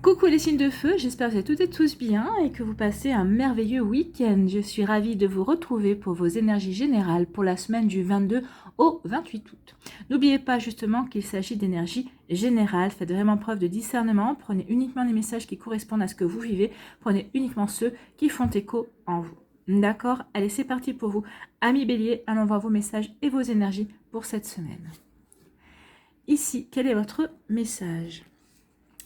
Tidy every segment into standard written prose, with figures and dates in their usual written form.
Coucou les signes de feu, j'espère que vous êtes toutes et tous bien et que vous passez un merveilleux week-end. Je suis ravie de vous retrouver pour vos énergies générales pour la semaine du 22 au 28 août. N'oubliez pas justement qu'il s'agit d'énergie générale, faites vraiment preuve de discernement, prenez uniquement les messages qui correspondent à ce que vous vivez, prenez uniquement ceux qui font écho en vous. D'accord? Allez, c'est parti pour vous. Amis Bélier, allons voir vos messages et vos énergies pour cette semaine. Ici, quel est votre message ?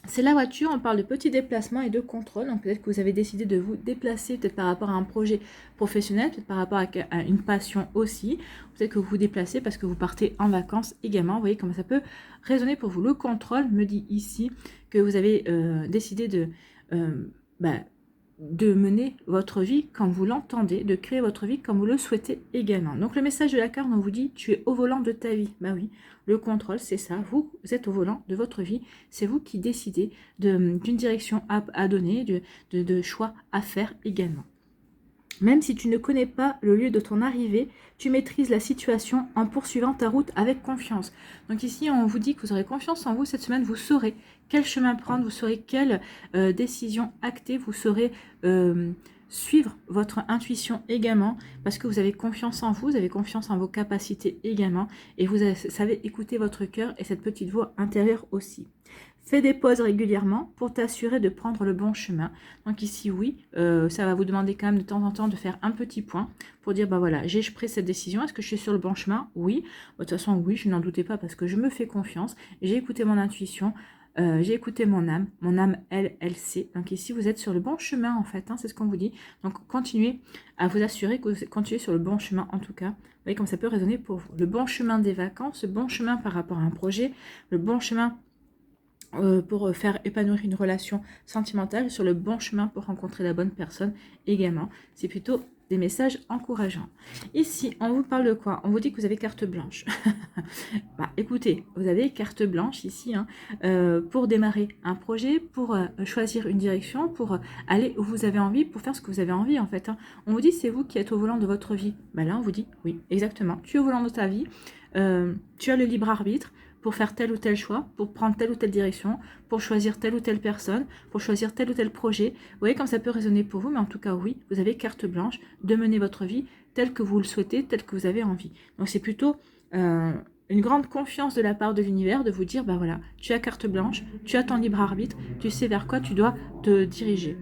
C'est la voiture, on parle de petits déplacements et de contrôle. Donc peut-être que vous avez décidé de vous déplacer, peut-être par rapport à un projet professionnel, peut-être par rapport à une passion aussi. Peut-être que vous vous déplacez parce que vous partez en vacances également. Vous voyez comment ça peut résonner pour vous. Le contrôle me dit ici que vous avez décidé de mener votre vie comme vous l'entendez, de créer votre vie comme vous le souhaitez également. Donc le message de la carte, on vous dit, tu es au volant de ta vie. Bah oui, le contrôle, c'est ça. Vous êtes au volant de votre vie. C'est vous qui décidez d'une direction à donner, de choix à faire également. Même si tu ne connais pas le lieu de ton arrivée, tu maîtrises la situation en poursuivant ta route avec confiance. Donc ici, on vous dit que vous aurez confiance en vous. Cette semaine, vous saurez quel chemin prendre, vous saurez quelle décision acter, vous saurez suivre votre intuition également, parce que vous avez confiance en vous, vous avez confiance en vos capacités également, et vous savez écouter votre cœur et cette petite voix intérieure aussi. Fais des pauses régulièrement pour t'assurer de prendre le bon chemin. Donc ici, oui, ça va vous demander quand même de temps en temps de faire un petit point pour dire, bah voilà, j'ai pris cette décision, est-ce que je suis sur le bon chemin? Oui. De toute façon, oui, je n'en doutais pas parce que je me fais confiance, j'ai écouté mon intuition, j'ai écouté mon âme, elle sait. Donc ici, vous êtes sur le bon chemin en fait, hein, c'est ce qu'on vous dit. Donc continuez à vous assurer que vous continuez sur le bon chemin en tout cas. Vous voyez comme ça peut résonner pour vous. Le bon chemin des vacances, le bon chemin par rapport à un projet, le bon chemin pour faire épanouir une relation sentimentale, sur le bon chemin pour rencontrer la bonne personne également. C'est plutôt des messages encourageants. Ici, on vous parle de quoi? On vous dit que vous avez carte blanche. Bah, écoutez, vous avez carte blanche ici hein, pour démarrer un projet, pour choisir une direction, pour aller où vous avez envie, pour faire ce que vous avez envie en fait. Hein. On vous dit c'est vous qui êtes au volant de votre vie. Bah, là, on vous dit oui, exactement. Tu es au volant de ta vie, tu as le libre arbitre pour faire tel ou tel choix, pour prendre telle ou telle direction, pour choisir telle ou telle personne, pour choisir tel ou tel projet. Vous voyez comme ça peut résonner pour vous, mais en tout cas, oui, vous avez carte blanche de mener votre vie telle que vous le souhaitez, telle que vous avez envie. Donc c'est plutôt une grande confiance de la part de l'univers de vous dire, bah voilà, tu as carte blanche, tu as ton libre arbitre, tu sais vers quoi tu dois te diriger.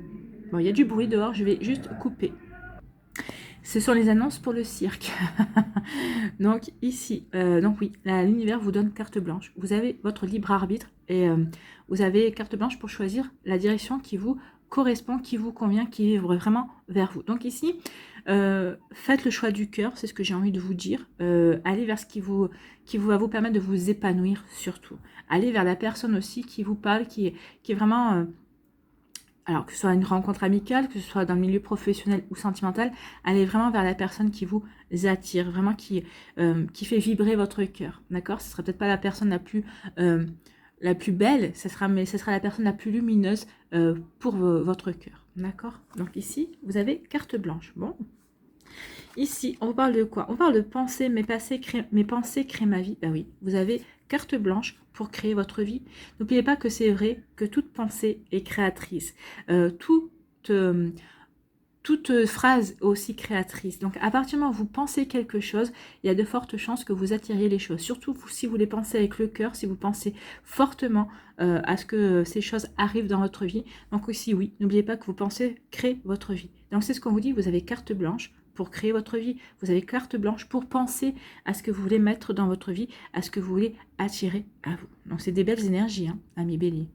Bon, il y a du bruit dehors, je vais juste couper. Ce sont les annonces pour le cirque. Donc ici, donc oui, l'univers vous donne carte blanche. Vous avez votre libre arbitre et vous avez carte blanche pour choisir la direction qui vous correspond, qui vous convient, qui est vraiment vers vous. Donc ici, faites le choix du cœur, c'est ce que j'ai envie de vous dire. Allez vers ce qui va vous permettre de vous épanouir surtout. Allez vers la personne aussi qui vous parle, qui est vraiment... alors que ce soit une rencontre amicale, que ce soit dans le milieu professionnel ou sentimental, allez vraiment vers la personne qui vous attire, vraiment qui fait vibrer votre cœur, d'accord? Ce ne sera peut-être pas la personne la plus belle, mais ce sera la personne la plus lumineuse pour votre cœur, d'accord? Donc ici, vous avez carte blanche, bon. Ici, on vous parle de quoi? On parle de penser, mes pensées créent ma vie. Ben oui, vous avez carte blanche pour créer votre vie. N'oubliez pas que c'est vrai que toute pensée est créatrice. Toute phrase est aussi créatrice. Donc, à partir du moment où vous pensez quelque chose, il y a de fortes chances que vous attiriez les choses. Surtout si vous les pensez avec le cœur, si vous pensez fortement à ce que ces choses arrivent dans votre vie. Donc aussi, oui, n'oubliez pas que vos pensées créent votre vie. Donc, c'est ce qu'on vous dit, vous avez carte blanche pour créer votre vie. Vous avez carte blanche pour penser à ce que vous voulez mettre dans votre vie, à ce que vous voulez attirer à vous. Donc, c'est des belles énergies, hein, amis Bélier.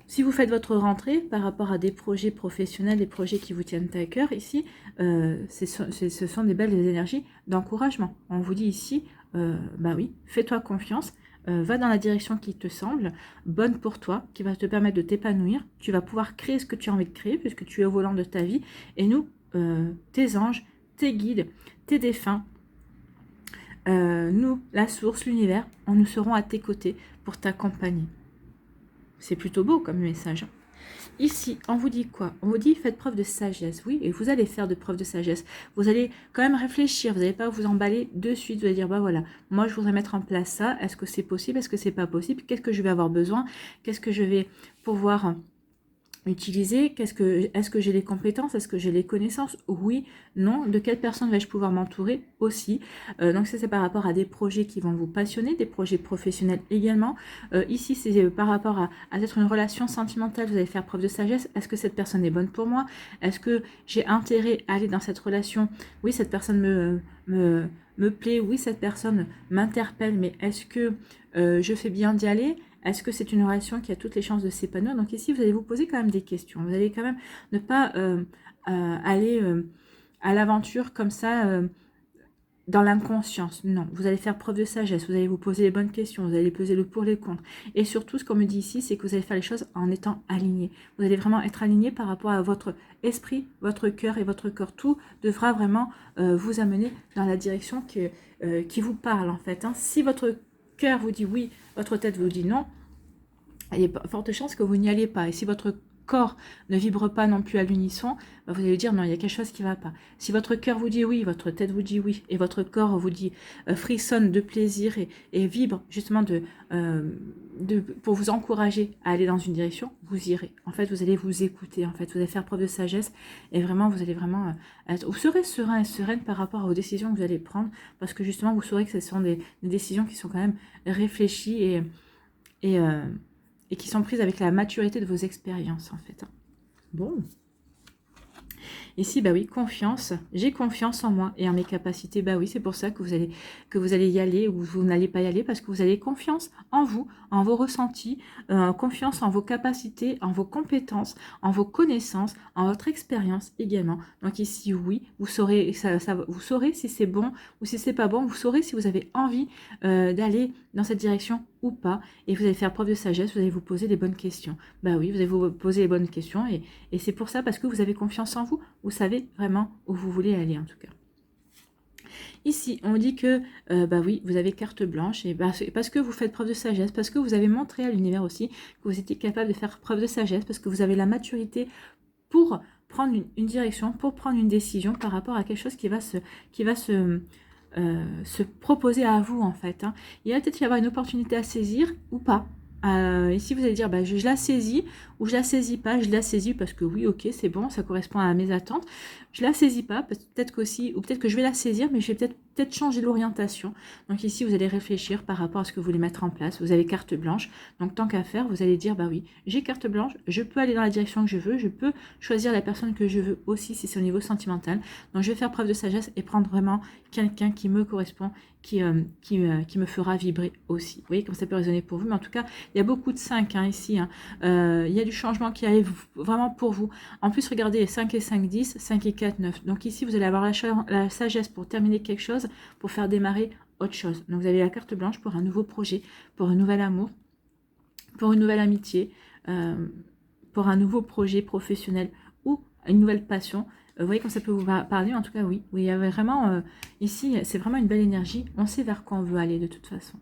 Si vous faites votre rentrée par rapport à des projets professionnels, des projets qui vous tiennent à cœur, ici, ce sont des belles énergies d'encouragement. On vous dit ici, bah oui, fais-toi confiance, va dans la direction qui te semble bonne pour toi, qui va te permettre de t'épanouir. Tu vas pouvoir créer ce que tu as envie de créer, puisque tu es au volant de ta vie. Et nous, tes anges, tes guides, tes défunts, nous, la source, l'univers, nous serons à tes côtés pour t'accompagner. C'est plutôt beau comme message. Ici, on vous dit quoi? On vous dit faites preuve de sagesse, oui, et vous allez faire de preuve de sagesse. Vous allez quand même réfléchir, vous n'allez pas vous emballer de suite, vous allez dire, bah voilà, moi je voudrais mettre en place ça, est-ce que c'est possible, est-ce que c'est pas possible, qu'est-ce que je vais avoir besoin, qu'est-ce que je vais pouvoir utiliser, est-ce que j'ai les compétences, est-ce que j'ai les connaissances, oui, non, de quelle personne vais-je pouvoir m'entourer aussi. Donc ça c'est par rapport à des projets qui vont vous passionner, des projets professionnels également. Ici c'est par rapport à peut-être une relation sentimentale, vous allez faire preuve de sagesse, est-ce que cette personne est bonne pour moi, est-ce que j'ai intérêt à aller dans cette relation, oui cette personne me plaît, oui cette personne m'interpelle, mais est-ce que je fais bien d'y aller? Est-ce que c'est une relation qui a toutes les chances de s'épanouir? Donc ici, vous allez vous poser quand même des questions. Vous allez quand même ne pas aller à l'aventure comme ça dans l'inconscience. Non, vous allez faire preuve de sagesse. Vous allez vous poser les bonnes questions. Vous allez peser le pour, les contre. Et surtout, ce qu'on me dit ici, c'est que vous allez faire les choses en étant aligné. Vous allez vraiment être aligné par rapport à votre esprit, votre cœur et votre corps. Tout devra vraiment vous amener dans la direction qui vous parle en fait. Hein. Si votre cœur vous dit oui, votre tête vous dit non, il y a forte chance que vous n'y allez pas. Et si votre corps ne vibre pas non plus à l'unisson, bah vous allez dire non, il y a quelque chose qui ne va pas. Si votre cœur vous dit oui, votre tête vous dit oui, et votre corps vous dit frissonne de plaisir et vibre justement pour vous encourager à aller dans une direction, vous irez. En fait, vous allez vous écouter. En fait, vous allez faire preuve de sagesse et vraiment, vous allez vraiment vous serez serein et sereine par rapport aux décisions que vous allez prendre, parce que justement, vous saurez que ce sont des décisions qui sont quand même réfléchies et qui sont prises avec la maturité de vos expériences, en fait. Bon. Ici, bah oui, confiance. J'ai confiance en moi et en mes capacités. Bah oui, c'est pour ça que vous allez y aller ou vous n'allez pas y aller, parce que vous avez confiance en vous, en vos ressentis, confiance en vos capacités, en vos compétences, en vos connaissances, en votre expérience également. Donc ici, oui, vous saurez, vous saurez si c'est bon ou si c'est pas bon. Vous saurez si vous avez envie d'aller dans cette direction ou pas. Et vous allez faire preuve de sagesse, vous allez vous poser les bonnes questions. Bah oui, vous allez vous poser les bonnes questions et c'est pour ça, parce que vous avez confiance en vous. Vous savez vraiment où vous voulez aller en tout cas. Ici, on dit que, bah oui, vous avez carte blanche, et bah, parce que vous faites preuve de sagesse, parce que vous avez montré à l'univers aussi que vous étiez capable de faire preuve de sagesse, parce que vous avez la maturité pour prendre une direction, pour prendre une décision par rapport à quelque chose qui va se proposer à vous en fait. Hein. Il va peut-être y avoir une opportunité à saisir ou pas. Ici, vous allez dire, bah, je la saisis ou je la saisis pas. Je la saisis parce que oui, ok, c'est bon, ça correspond à mes attentes. Je la saisis pas, peut-être qu'aussi, ou peut-être que je vais la saisir, mais je vais peut-être changer l'orientation. Donc ici, vous allez réfléchir par rapport à ce que vous voulez mettre en place. Vous avez carte blanche. Donc tant qu'à faire, vous allez dire, bah oui, j'ai carte blanche, je peux aller dans la direction que je veux, je peux choisir la personne que je veux aussi si c'est au niveau sentimental. Donc je vais faire preuve de sagesse et prendre vraiment quelqu'un qui me correspond, qui me fera vibrer aussi. Vous voyez comme ça peut résonner pour vous, mais en tout cas, il y a beaucoup de 5 hein, ici. Hein. Il y a du changement qui arrive vraiment pour vous. En plus, regardez, 5 et 5, 10, 5 et 4, 9. Donc ici, vous allez avoir la sagesse pour terminer quelque chose, pour faire démarrer autre chose. Donc vous avez la carte blanche pour un nouveau projet, pour un nouvel amour, pour une nouvelle amitié, pour un nouveau projet professionnel ou une nouvelle passion. Vous voyez comme ça peut vous parler, en tout cas oui. Oui, il y avait vraiment, ici, c'est vraiment une belle énergie. On sait vers quoi on veut aller de toute façon.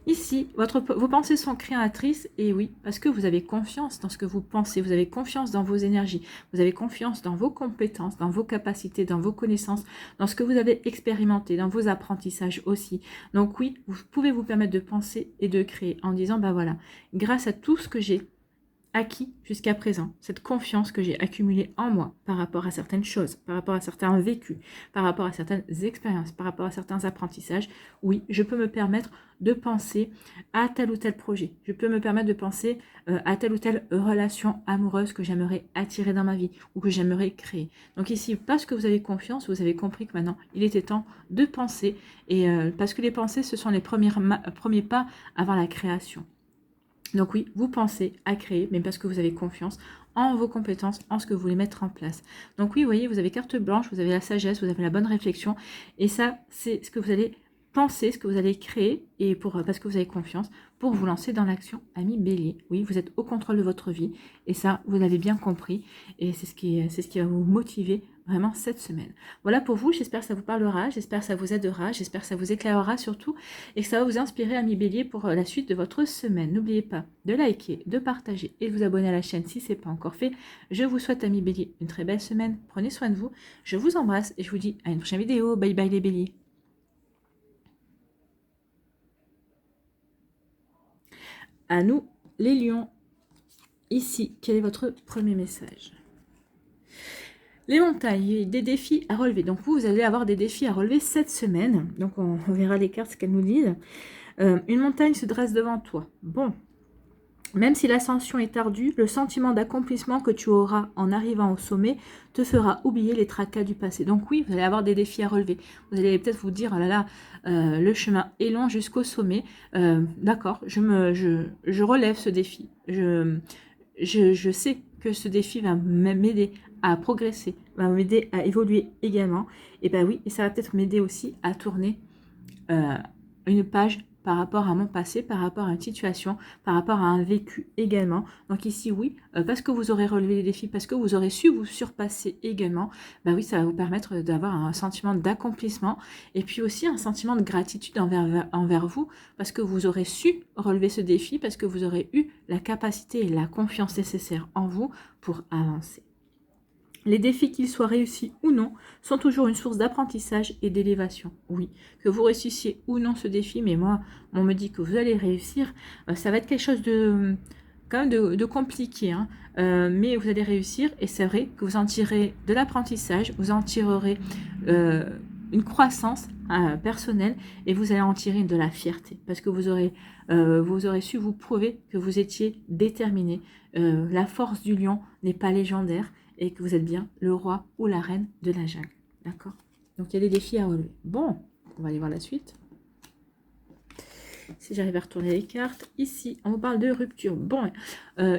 Ici, vos pensées sont créatrices, et oui, parce que vous avez confiance dans ce que vous pensez, vous avez confiance dans vos énergies, vous avez confiance dans vos compétences, dans vos capacités, dans vos connaissances, dans ce que vous avez expérimenté, dans vos apprentissages aussi. Donc oui, vous pouvez vous permettre de penser et de créer en disant, bah voilà, grâce à tout ce que j'ai acquis jusqu'à présent, cette confiance que j'ai accumulée en moi par rapport à certaines choses, par rapport à certains vécus, par rapport à certaines expériences, par rapport à certains apprentissages, oui, je peux me permettre de penser à tel ou tel projet. Je peux me permettre de penser à telle ou telle relation amoureuse que j'aimerais attirer dans ma vie ou que j'aimerais créer. Donc ici, parce que vous avez confiance, vous avez compris que maintenant, il était temps de penser, et parce que les pensées, ce sont les premiers pas avant la création. Donc oui, vous pensez à créer, mais parce que vous avez confiance en vos compétences, en ce que vous voulez mettre en place. Donc oui, vous voyez, vous avez carte blanche, vous avez la sagesse, vous avez la bonne réflexion, et ça, c'est ce que vous allez pensez ce que vous allez créer et parce que vous avez confiance pour vous lancer dans l'action, ami Bélier. Oui, vous êtes au contrôle de votre vie et ça, vous l'avez bien compris et c'est ce qui va vous motiver vraiment cette semaine. Voilà pour vous, j'espère que ça vous parlera, j'espère que ça vous aidera, j'espère que ça vous éclairera surtout et que ça va vous inspirer, ami Bélier, pour la suite de votre semaine. N'oubliez pas de liker, de partager et de vous abonner à la chaîne si ce n'est pas encore fait. Je vous souhaite, ami Bélier, une très belle semaine. Prenez soin de vous, je vous embrasse et je vous dis à une prochaine vidéo. Bye bye les Béliers. À nous, les lions. Ici, quel est votre premier message? Les montagnes, des défis à relever. Donc vous allez avoir des défis à relever cette semaine. Donc on verra les cartes, ce qu'elles nous disent. Une montagne se dresse devant toi. Bon, même si l'ascension est ardue, le sentiment d'accomplissement que tu auras en arrivant au sommet te fera oublier les tracas du passé. Donc oui, vous allez avoir des défis à relever. Vous allez peut-être vous dire, oh là là, le chemin est long jusqu'au sommet. D'accord, je relève ce défi. Je sais que ce défi va m'aider à progresser, va m'aider à évoluer également. Et ben oui, et ça va peut-être m'aider aussi à tourner une page par rapport à mon passé, par rapport à une situation, par rapport à un vécu également. Donc ici, oui, parce que vous aurez relevé les défis, parce que vous aurez su vous surpasser également, bah oui, ça va vous permettre d'avoir un sentiment d'accomplissement et puis aussi un sentiment de gratitude envers vous, parce que vous aurez su relever ce défi, parce que vous aurez eu la capacité et la confiance nécessaire en vous pour avancer. Les défis, qu'ils soient réussis ou non, sont toujours une source d'apprentissage et d'élévation. Oui, que vous réussissiez ou non ce défi, mais moi, on me dit que vous allez réussir, ça va être quelque chose de quand même de compliqué, hein. Mais vous allez réussir et c'est vrai que vous en tirez de l'apprentissage, vous en tirerez une croissance personnelle et vous allez en tirer de la fierté parce que vous aurez su vous prouver que vous étiez déterminé. La force du lion n'est pas légendaire et que vous êtes bien le roi ou la reine de la jungle. D'accord? Donc, il y a des défis à relever. Bon, on va aller voir la suite. Si j'arrive à retourner les cartes. Ici, on vous parle de rupture. Bon,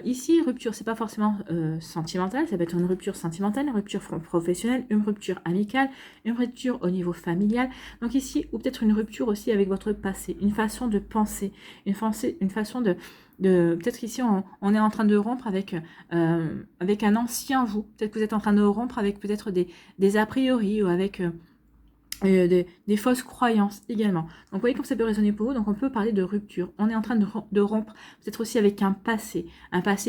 ici, rupture, c'est pas forcément sentimentale. Ça peut être une rupture sentimentale, une rupture professionnelle, une rupture amicale, une rupture au niveau familial. Donc ici, ou peut-être une rupture aussi avec votre passé, une façon de penser, une façon de peut-être ici on est en train de rompre avec un ancien vous. Peut-être que vous êtes en train de rompre avec peut-être des a priori ou avec des fausses croyances également. Donc vous voyez comme ça peut résonner pour vous. Donc on peut parler de rupture. On est en train de rompre peut-être aussi avec un passé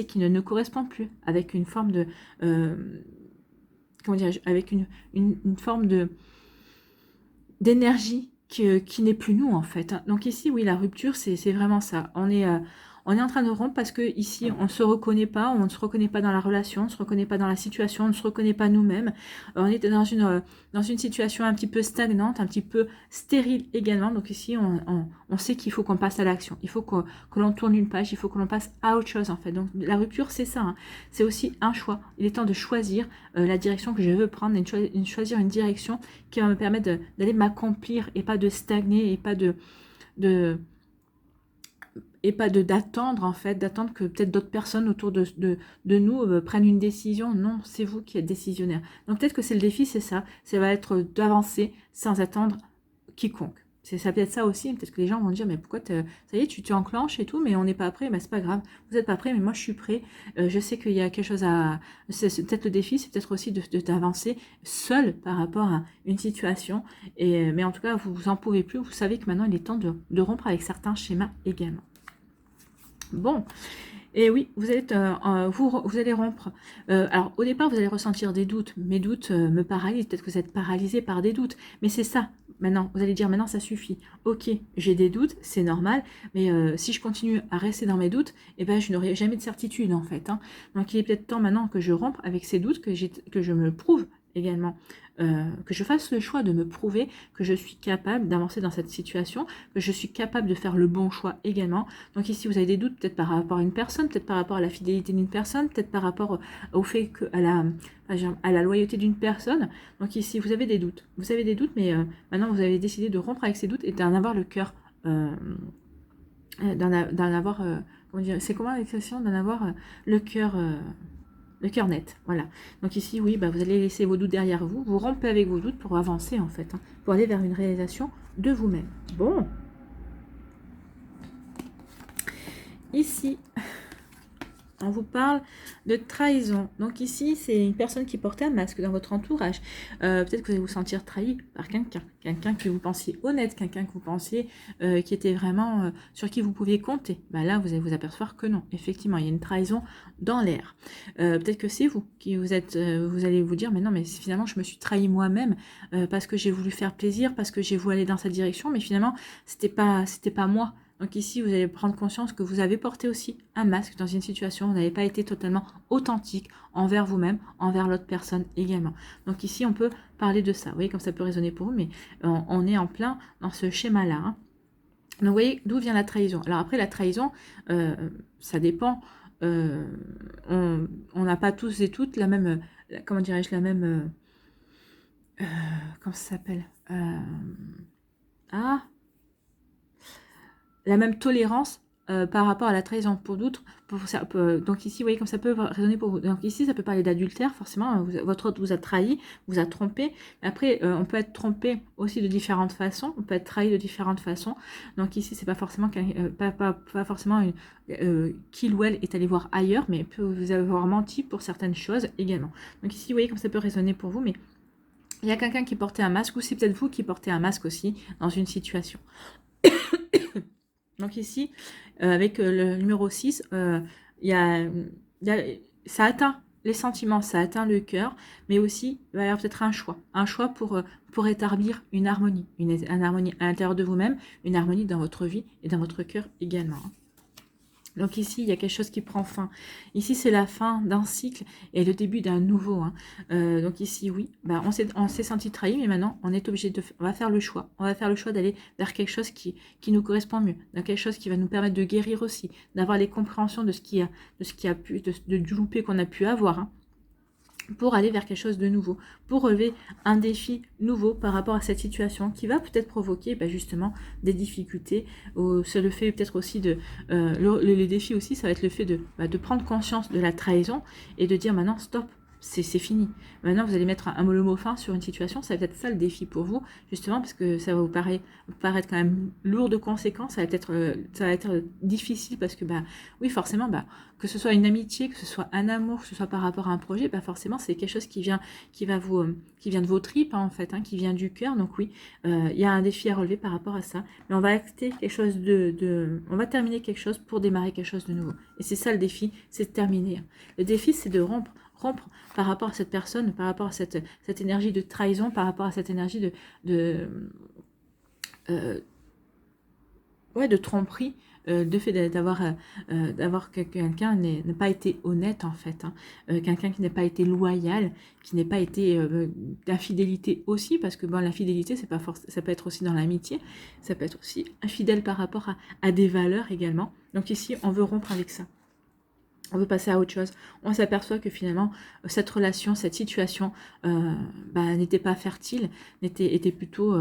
qui ne nous correspond plus, avec une forme de comment dirais-je, avec une forme d'énergie qui n'est plus nous en fait. Donc ici oui, la rupture c'est vraiment ça. On est en train de rompre parce que ici on ne se reconnaît pas, on ne se reconnaît pas dans la relation, on ne se reconnaît pas dans la situation, on ne se reconnaît pas nous-mêmes. On est dans une situation un petit peu stagnante, un petit peu stérile également. Donc ici on sait qu'il faut qu'on passe à l'action, il faut que l'on tourne une page, il faut que l'on passe à autre chose en fait. Donc la rupture c'est ça, hein. C'est aussi un choix. Il est temps de choisir la direction que je veux prendre, choisir une direction qui va me permettre d'aller m'accomplir et pas de stagner et pas d'attendre en fait, d'attendre que peut-être d'autres personnes autour de nous prennent une décision. Non, c'est vous qui êtes décisionnaire. Donc peut-être que c'est le défi, c'est ça. Ça va être d'avancer sans attendre quiconque. Ça peut être ça aussi. Peut-être que les gens vont dire, mais pourquoi ça y est, tu enclenches et tout, mais on n'est pas prêt. Mais c'est pas grave. Vous n'êtes pas prêt, mais moi je suis prêt. Je sais qu'il y a quelque chose c'est peut-être le défi, c'est peut-être aussi d'avancer seul par rapport à une situation. Mais en tout cas, vous en pouvez plus. Vous savez que maintenant il est temps de rompre avec certains schémas également. Bon, et oui, vous allez rompre. Alors, au départ, vous allez ressentir des doutes. Mes doutes me paralysent. Peut-être que vous êtes paralysé par des doutes. Mais c'est ça. Maintenant, vous allez dire, maintenant, ça suffit. Ok, j'ai des doutes, c'est normal. Mais si je continue à rester dans mes doutes, eh ben, je n'aurai jamais de certitude, en fait. Hein. Donc, il est peut-être temps maintenant que je rompe avec ces doutes, que je me prouve également, que je fasse le choix de me prouver que je suis capable d'avancer dans cette situation, que je suis capable de faire le bon choix également. Donc ici, vous avez des doutes peut-être par rapport à une personne, peut-être par rapport à la fidélité d'une personne, peut-être par rapport au fait à la loyauté d'une personne. Donc ici, vous avez des doutes. Vous avez des doutes, mais maintenant, vous avez décidé de rompre avec ces doutes et d'en avoir le cœur... d'en avoir... comment dire, c'est comment l'expression? D'en avoir le cœur... le cœur net, voilà. Donc ici, oui, bah, vous allez laisser vos doutes derrière vous, vous rompez avec vos doutes pour avancer en fait, hein, pour aller vers une réalisation de vous-même. Bon. Ici, on vous parle de trahison. Donc ici, c'est une personne qui portait un masque dans votre entourage. Peut-être que vous allez vous sentir trahi par quelqu'un. Quelqu'un que vous pensiez honnête, quelqu'un que vous pensiez qui était vraiment sur qui vous pouviez compter. Bah là, vous allez vous apercevoir que non. Effectivement, il y a une trahison dans l'air. Peut-être que c'est vous qui vous êtes... vous allez vous dire, mais non, mais finalement, je me suis trahi moi-même parce que j'ai voulu faire plaisir, parce que j'ai voulu aller dans cette direction, mais finalement, c'était pas moi. Donc ici, vous allez prendre conscience que vous avez porté aussi un masque dans une situation, vous n'avez pas été totalement authentique envers vous-même, envers l'autre personne également. Donc ici, on peut parler de ça. Vous voyez, comme ça peut résonner pour vous, mais on est en plein dans ce schéma-là. Hein. Donc vous voyez, d'où vient la trahison? Alors après, la trahison, ça dépend. On n'a pas tous et toutes la même, comment dirais-je, la même, comment ça s'appelle la même tolérance par rapport à la trahison pour d'autres. Donc ici, vous voyez comme ça peut résonner pour vous. Donc ici, ça peut parler d'adultère, forcément, votre autre vous a trahi, vous a trompé. Après, on peut être trompé aussi de différentes façons, on peut être trahi de différentes façons. Donc ici, c'est pas forcément, pas forcément qu'il ou elle est allé voir ailleurs, mais peut vous avoir menti pour certaines choses également. Donc ici, vous voyez comme ça peut résonner pour vous, mais il y a quelqu'un qui portait un masque, ou c'est peut-être vous qui portez un masque aussi dans une situation. Donc ici, avec le numéro 6, ça atteint les sentiments, ça atteint le cœur, mais aussi, il va y avoir peut-être un choix pour établir une harmonie à l'intérieur de vous-même, une harmonie dans votre vie et dans votre cœur également. Donc ici, il y a quelque chose qui prend fin. Ici, c'est la fin d'un cycle et le début d'un nouveau. Hein. Donc ici, oui, bah, on s'est senti trahi, mais maintenant, on est obligé on va faire le choix. On va faire le choix d'aller vers quelque chose qui nous correspond mieux, dans quelque chose qui va nous permettre de guérir aussi, d'avoir les compréhensions de ce qui a pu, du loupé qu'on a pu avoir. Hein, pour aller vers quelque chose de nouveau, pour relever un défi nouveau par rapport à cette situation qui va peut-être provoquer justement des difficultés. C'est le fait peut-être aussi de... les défis aussi, ça va être le fait de prendre conscience de la trahison et de dire maintenant stop, c'est fini. Maintenant, vous allez mettre un mot fin sur une situation. Ça va être ça le défi pour vous, justement, parce que ça va vous paraître quand même lourd de conséquences. Ça va être difficile parce que, oui, forcément, que ce soit une amitié, que ce soit un amour, que ce soit par rapport à un projet, forcément, c'est quelque chose qui vient de vos tripes, hein, en fait, hein, qui vient du cœur. Donc oui, il y a un défi à relever par rapport à ça. Mais on va acter quelque chose on va terminer quelque chose pour démarrer quelque chose de nouveau. Et c'est ça le défi, c'est de terminer. Le défi, c'est de rompre par rapport à cette personne, par rapport à cette énergie de trahison, par rapport à cette énergie de tromperie, de fait d'avoir quelqu'un n'a pas été honnête en fait, hein. Quelqu'un qui n'a pas été loyal, qui n'a pas été d'infidélité aussi, parce que l'infidélité ça peut être aussi dans l'amitié, ça peut être aussi infidèle par rapport à des valeurs également. Donc ici on veut rompre avec ça. On veut passer à autre chose. On s'aperçoit que finalement, cette relation, cette situation n'était pas fertile, c'était plutôt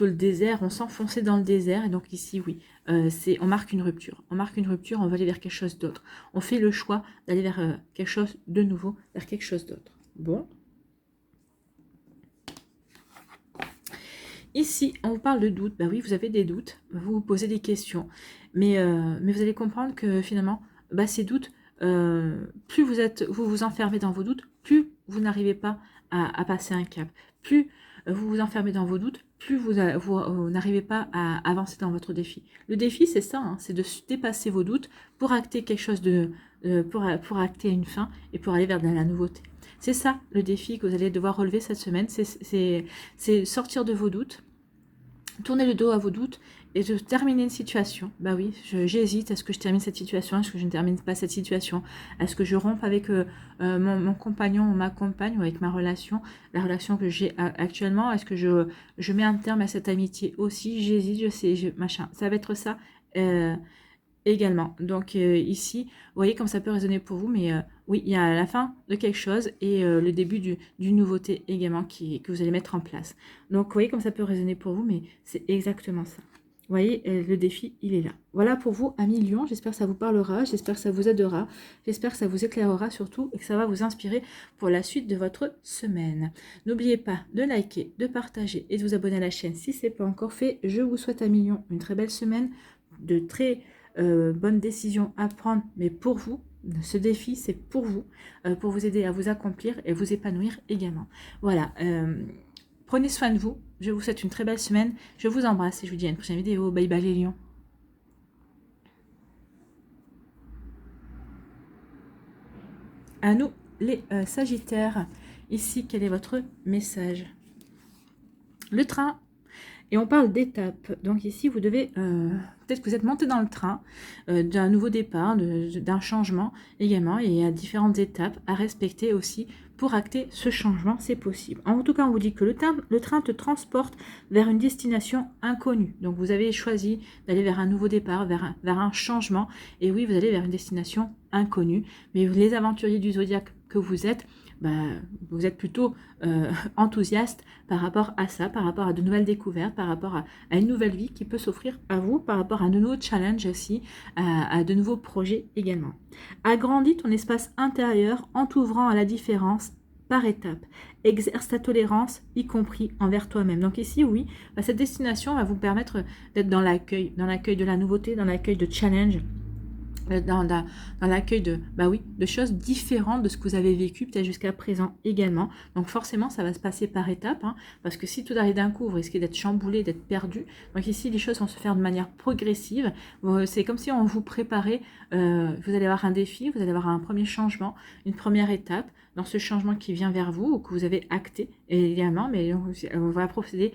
le désert. On s'enfonçait dans le désert. Et donc ici, oui, on marque une rupture. On marque une rupture, on va aller vers quelque chose d'autre. On fait le choix d'aller vers quelque chose de nouveau, vers quelque chose d'autre. Bon. Ici, on vous parle de doutes. Oui, vous avez des doutes, vous vous posez des questions. Mais vous allez comprendre que finalement, ces doutes, plus vous vous enfermez dans vos doutes, plus vous n'arrivez pas à passer un cap. Plus vous vous enfermez dans vos doutes, plus vous n'arrivez pas à avancer dans votre défi. Le défi, c'est ça, hein, c'est de dépasser vos doutes pour acter quelque chose pour acter une fin et pour aller vers de la nouveauté. C'est ça le défi que vous allez devoir relever cette semaine, c'est sortir de vos doutes, tourner le dos à vos doutes et de terminer une situation. Oui, j'hésite, est-ce que je termine cette situation, est-ce que je ne termine pas cette situation, est-ce que je rompe avec mon compagnon ou ma compagne ou avec la relation que j'ai actuellement, est-ce que je mets un terme à cette amitié aussi, j'hésite, machin, ça va être ça également. Donc ici, vous voyez comme ça peut résonner pour vous, mais oui, il y a la fin de quelque chose et le début d'une nouveauté également que vous allez mettre en place. Donc vous voyez comme ça peut résonner pour vous, mais c'est exactement ça. Vous voyez, le défi, il est là. Voilà pour vous, amis Lion. J'espère que ça vous parlera, j'espère que ça vous aidera, j'espère que ça vous éclairera surtout et que ça va vous inspirer pour la suite de votre semaine. N'oubliez pas de liker, de partager et de vous abonner à la chaîne si ce n'est pas encore fait. Je vous souhaite, amis Lion, une très belle semaine, de très bonnes décisions à prendre, mais pour vous. Ce défi, c'est pour vous aider à vous accomplir et vous épanouir également. Voilà. Prenez soin de vous. Je vous souhaite une très belle semaine. Je vous embrasse et je vous dis à une prochaine vidéo. Bye bye les lions. À nous les Sagittaires. Ici, quel est votre message? Le train. Et on parle d'étapes. Donc ici, vous devez, peut-être que vous êtes monté dans le train d'un nouveau départ, d'un changement également. Et il y a différentes étapes à respecter aussi pour acter ce changement, c'est possible. En tout cas, on vous dit que le train te transporte vers une destination inconnue. Donc vous avez choisi d'aller vers un nouveau départ, vers un changement. Et oui, vous allez vers une destination inconnue. Mais les aventuriers du zodiaque que vous êtes, vous êtes plutôt enthousiaste par rapport à ça, par rapport à de nouvelles découvertes, par rapport à une nouvelle vie qui peut s'offrir à vous, par rapport à de nouveaux challenges aussi, à de nouveaux projets également. Agrandis ton espace intérieur en t'ouvrant à la différence par étapes. Exerce ta tolérance, y compris envers toi-même. Donc ici, oui, cette destination va vous permettre d'être dans l'accueil de la nouveauté, dans l'accueil de challenge, dans l'accueil de choses différentes de ce que vous avez vécu peut-être jusqu'à présent également. Donc forcément, ça va se passer par étapes, parce que si tout arrive d'un coup, vous risquez d'être chamboulé, d'être perdu. Donc ici, les choses vont se faire de manière progressive. C'est comme si on vous préparait, vous allez avoir un défi, vous allez avoir un premier changement, une première étape dans ce changement qui vient vers vous ou que vous avez acté également, mais on va procéder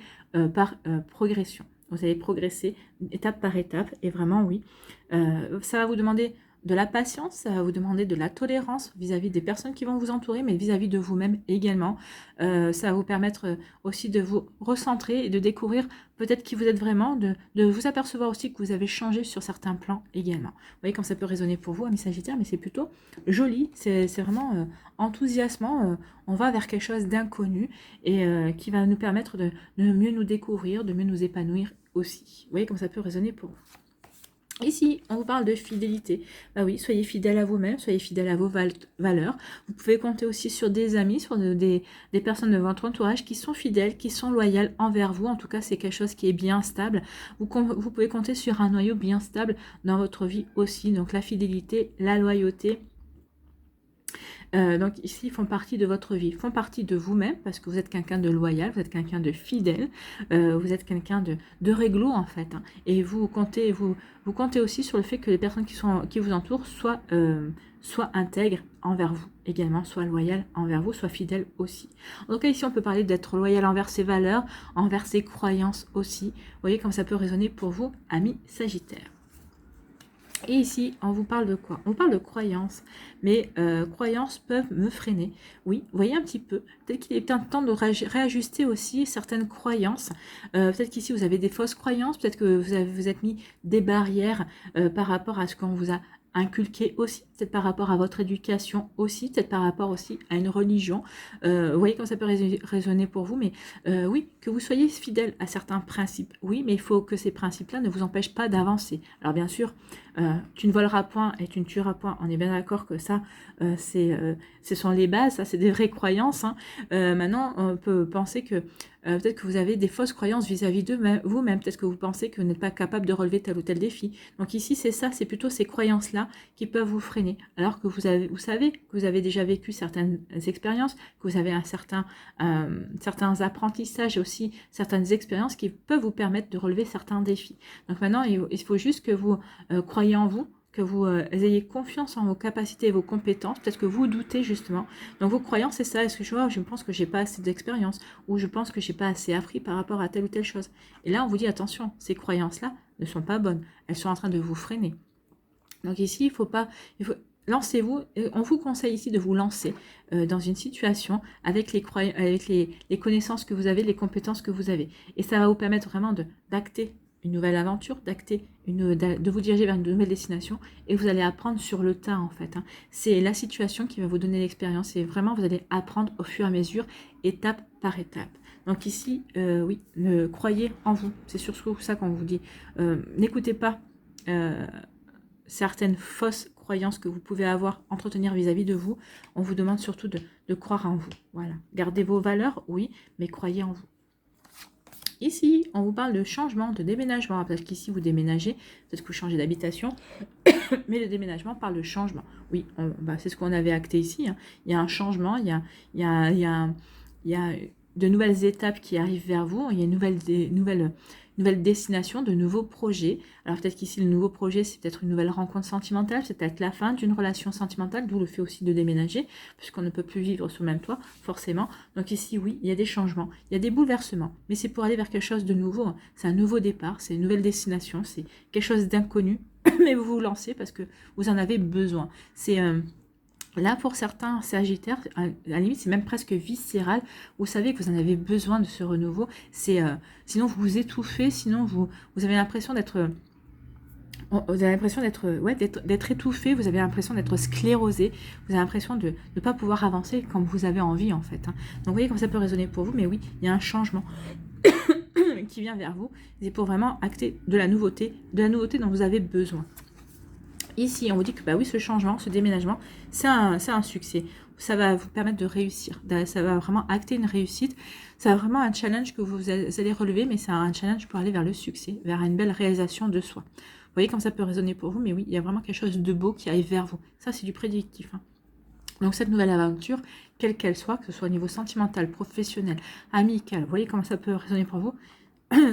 par progression. Vous allez progresser étape par étape et vraiment, oui, ça va vous demander de la patience, ça va vous demander de la tolérance vis-à-vis des personnes qui vont vous entourer, mais vis-à-vis de vous-même également. Ça va vous permettre aussi de vous recentrer et de découvrir peut-être qui vous êtes vraiment, de vous apercevoir aussi que vous avez changé sur certains plans également. Vous voyez comme ça peut résonner pour vous, amis Sagittaires, mais c'est plutôt joli, c'est vraiment enthousiasmant. On va vers quelque chose d'inconnu et qui va nous permettre de mieux nous découvrir, de mieux nous épanouir aussi. Vous voyez comme ça peut résonner pour vous. Ici, on vous parle de fidélité. Oui, soyez fidèle à vous-même, soyez fidèle à vos valeurs. Vous pouvez compter aussi sur des amis, sur des personnes de votre entourage qui sont fidèles, qui sont loyales envers vous. En tout cas, c'est quelque chose qui est bien stable. Vous pouvez compter sur un noyau bien stable dans votre vie aussi. Donc la fidélité, la loyauté. Donc ici, ils font partie de votre vie, font partie de vous-même, parce que vous êtes quelqu'un de loyal, vous êtes quelqu'un de fidèle, vous êtes quelqu'un de réglo en fait. Et vous comptez aussi sur le fait que les personnes qui vous entourent soient intègres envers vous également, soient loyales envers vous, soient fidèles aussi. En tout cas, ici, on peut parler d'être loyal envers ses valeurs, envers ses croyances aussi. Vous voyez comme ça peut résonner pour vous, amis Sagittaires. Et ici, on vous parle de quoi? On parle de croyances, mais croyances peuvent me freiner. Oui, vous voyez un petit peu. Peut-être qu'il est temps de réajuster aussi certaines croyances. Peut-être qu'ici, vous avez des fausses croyances. Peut-être que vous êtes mis des barrières par rapport à ce qu'on vous a inculqué aussi, peut-être par rapport à votre éducation aussi, peut-être par rapport aussi à une religion. Vous voyez comment ça peut résonner pour vous, mais oui, que vous soyez fidèle à certains principes, oui, mais il faut que ces principes-là ne vous empêchent pas d'avancer. Alors bien sûr, tu ne voleras point et tu ne tueras point, on est bien d'accord que ça, ce sont les bases, ça c'est des vraies croyances. Maintenant, on peut penser que peut-être que vous avez des fausses croyances vis-à-vis de vous-même, peut-être que vous pensez que vous n'êtes pas capable de relever tel ou tel défi. Donc ici, c'est ça, c'est plutôt ces croyances-là qui peuvent vous freiner, alors que vous savez que vous avez déjà vécu certaines expériences, que vous avez certains apprentissages aussi, certaines expériences qui peuvent vous permettre de relever certains défis. Donc maintenant, il faut juste que vous croyez en vous, que vous ayez confiance en vos capacités et vos compétences, peut-être que vous doutez justement. Donc vos croyances, c'est ça, est-ce que je pense que j'ai pas assez d'expérience, ou je pense que j'ai pas assez appris par rapport à telle ou telle chose. Et là, on vous dit, attention, ces croyances-là ne sont pas bonnes, elles sont en train de vous freiner. Donc ici, lancez-vous, on vous conseille ici de vous lancer dans une situation avec les connaissances que vous avez, les compétences que vous avez. Et ça va vous permettre vraiment d'acter une nouvelle aventure, de vous diriger vers une nouvelle destination, et vous allez apprendre sur le tas en fait. Hein. C'est la situation qui va vous donner l'expérience, et vraiment vous allez apprendre au fur et à mesure, étape par étape. Donc ici, oui, croyez en vous, c'est surtout ça qu'on vous dit. N'écoutez pas certaines fausses croyances que vous pouvez avoir, entretenir vis-à-vis de vous. On vous demande surtout de croire en vous. Voilà. Gardez vos valeurs, oui, mais croyez en vous. Ici, on vous parle de changement, de déménagement. Parce qu'ici, vous déménagez, peut-être que vous changez d'habitation, mais le déménagement parle de changement. Oui, c'est ce qu'on avait acté ici. Hein. Il y a un changement, il y a de nouvelles étapes qui arrivent vers vous, il y a une nouvelle destination, de nouveaux projets. Alors peut-être qu'ici, le nouveau projet, c'est peut-être une nouvelle rencontre sentimentale, c'est peut-être la fin d'une relation sentimentale, d'où le fait aussi de déménager, puisqu'on ne peut plus vivre sous le même toit, forcément. Donc ici, oui, il y a des changements, il y a des bouleversements, mais c'est pour aller vers quelque chose de nouveau. Hein. C'est un nouveau départ, c'est une nouvelle destination, c'est quelque chose d'inconnu, mais vous vous lancez parce que vous en avez besoin. C'est... Là, pour certains Sagittaires, à la limite, c'est même presque viscéral. Vous savez que vous en avez besoin de ce renouveau. Sinon, vous vous étouffez. Sinon, vous avez l'impression d'être... Vous avez l'impression d'être étouffé. Vous avez l'impression d'être sclérosé. Vous avez l'impression de ne pas pouvoir avancer comme vous avez envie, en fait. Hein. Donc, vous voyez comme ça peut résonner pour vous. Mais oui, il y a un changement qui vient vers vous. C'est pour vraiment acter de la nouveauté dont vous avez besoin. Ici, on vous dit que oui, ce changement, ce déménagement, c'est un succès. Ça va vous permettre de réussir. Ça va vraiment acter une réussite. C'est vraiment un challenge que vous allez relever, mais c'est un challenge pour aller vers le succès, vers une belle réalisation de soi. Vous voyez comme ça peut résonner pour vous, mais oui, il y a vraiment quelque chose de beau qui arrive vers vous. Ça, c'est du prédictif. Hein. Donc, cette nouvelle aventure, quelle qu'elle soit, que ce soit au niveau sentimental, professionnel, amical, vous voyez comment ça peut résonner pour vous ?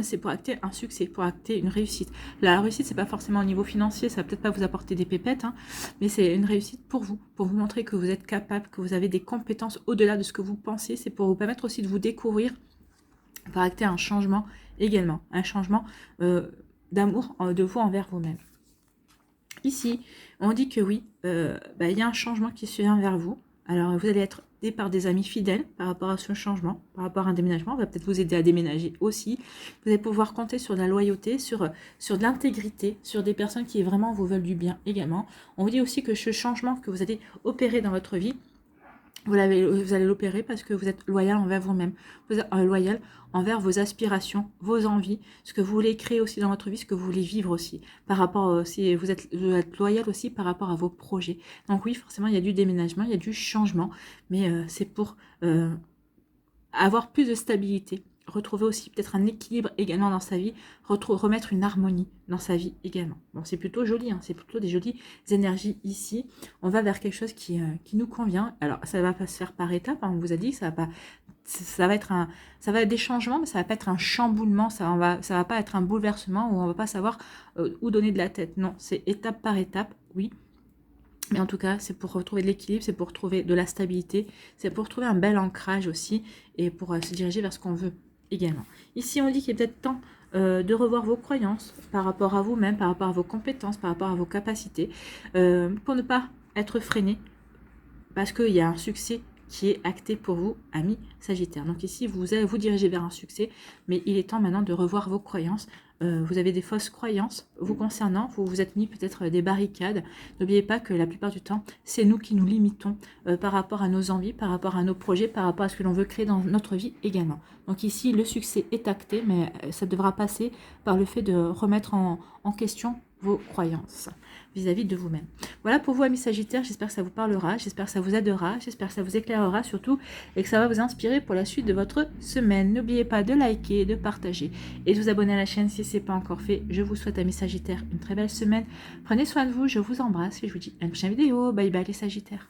C'est pour acter un succès, pour acter une réussite. La réussite, c'est pas forcément au niveau financier, ça va peut-être pas vous apporter des pépettes, hein, mais c'est une réussite pour vous montrer que vous êtes capable, que vous avez des compétences au-delà de ce que vous pensez. C'est pour vous permettre aussi de vous découvrir, pour acter un changement également, un changement d'amour de vous envers vous-même. Ici, on dit que oui, y a un changement qui se vient vers vous. Alors, vous allez être aidé par des amis fidèles par rapport à ce changement, par rapport à un déménagement. On va peut-être vous aider à déménager aussi. Vous allez pouvoir compter sur de la loyauté, sur de l'intégrité, sur des personnes qui vraiment vous veulent du bien également. On vous dit aussi que ce changement que vous allez opérer dans votre vie, vous allez l'opérer parce que vous êtes loyal envers vous-même. Vous êtes loyal envers vos aspirations, vos envies, ce que vous voulez créer aussi dans votre vie, ce que vous voulez vivre aussi. Par rapport aussi, vous êtes loyal aussi par rapport à vos projets. Donc oui, forcément, il y a du déménagement, il y a du changement, mais c'est pour avoir plus de stabilité. Retrouver aussi peut-être un équilibre également dans sa vie, remettre une harmonie dans sa vie également. Bon, c'est plutôt joli, hein, c'est plutôt des jolies énergies ici. On va vers quelque chose qui nous convient. Alors, ça ne va pas se faire par étapes, hein, on vous a dit que ça va être des changements, mais ça va pas être un chamboulement, ça va pas être un bouleversement où on va pas savoir où donner de la tête. Non, c'est étape par étape, oui. Mais en tout cas, c'est pour retrouver de l'équilibre, c'est pour trouver de la stabilité, c'est pour trouver un bel ancrage aussi et pour se diriger vers ce qu'on veut également. Ici, on dit qu'il est peut-être temps de revoir vos croyances par rapport à vous-même, par rapport à vos compétences, par rapport à vos capacités, pour ne pas être freiné, parce qu'il y a un succès qui est acté pour vous, amis Sagittaire. Donc ici, vous allez vous diriger vers un succès, mais il est temps maintenant de revoir vos croyances. Vous avez des fausses croyances vous concernant, vous vous êtes mis peut-être des barricades. N'oubliez pas que la plupart du temps, c'est nous qui nous limitons par rapport à nos envies, par rapport à nos projets, par rapport à ce que l'on veut créer dans notre vie également. Donc ici, le succès est acté, mais ça devra passer par le fait de remettre en question vos croyances vis-à-vis de vous-même. Voilà pour vous, amis Sagittaires, j'espère que ça vous parlera, j'espère que ça vous aidera, j'espère que ça vous éclairera surtout et que ça va vous inspirer pour la suite de votre semaine. N'oubliez pas de liker, de partager et de vous abonner à la chaîne si ce n'est pas encore fait. Je vous souhaite, amis Sagittaires, une très belle semaine. Prenez soin de vous, je vous embrasse et je vous dis à une prochaine vidéo. Bye bye les Sagittaires.